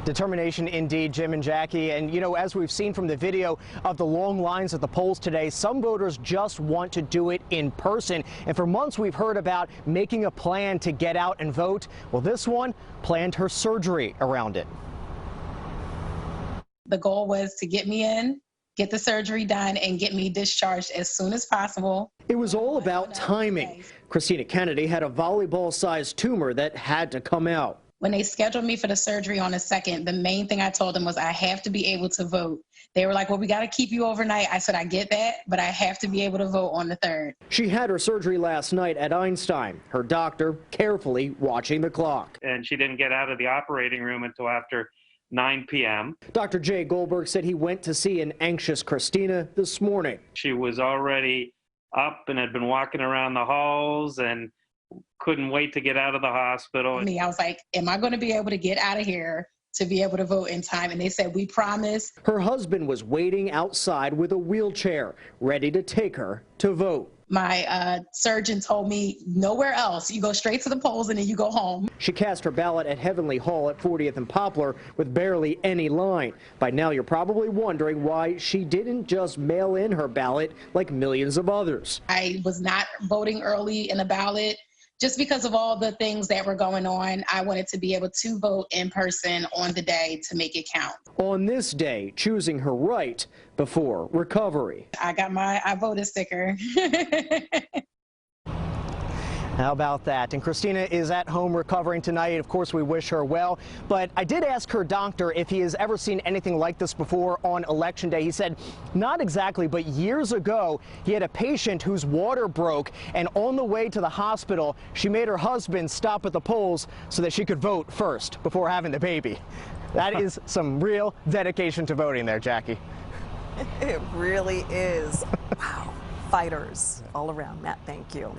Determination indeed, Jim and Jackie. And, you know, as we've seen from the video of the long lines at the polls today, some voters just want to do it in person. And for months we've heard about making a plan to get out and vote. Well, this one planned her surgery around it. The goal was to get me in, get the surgery done, and get me discharged as soon as possible. It was all about timing. Christina Kennedy had a volleyball-sized tumor that had to come out. When they scheduled me for the surgery on the 2nd, the main thing I told them was I have to be able to vote. They were like, well, we got to keep you overnight. I said, I get that, but I have to be able to vote on the 3rd. She had her surgery last night at Einstein, her doctor carefully watching the clock. And she didn't get out of the operating room until after 9 p.m. Dr. Jay Goldberg said he went to see an anxious Christina this morning. She was already up and had been walking around the halls and couldn't wait to get out of the hospital. I was like, am I going to be able to get out of here to be able to vote in time? And they said, we promise. Her husband was waiting outside with a wheelchair, ready to take her to vote. My surgeon told me nowhere else. You go straight to the polls and then you go home. She cast her ballot at Heavenly Hall at 40th and Poplar with barely any line. By now, you're probably wondering why she didn't just mail in her ballot like millions of others. I was not voting early in the ballot. Just because of all the things that were going on, I wanted to be able to vote in person on the day to make it count. On this day, choosing her right before recovery. I got my I voted sticker. How about that? And Christina is at home recovering tonight. Of course, we wish her well. But I did ask her doctor if he has ever seen anything like this before on Election Day. He said not exactly, but years ago, he had a patient whose water broke, and on the way to the hospital, she made her husband stop at the polls so that she could vote first before having the baby. That is some real dedication to voting there, Jackie. It really is. Wow. Fighters all around. Matt, thank you.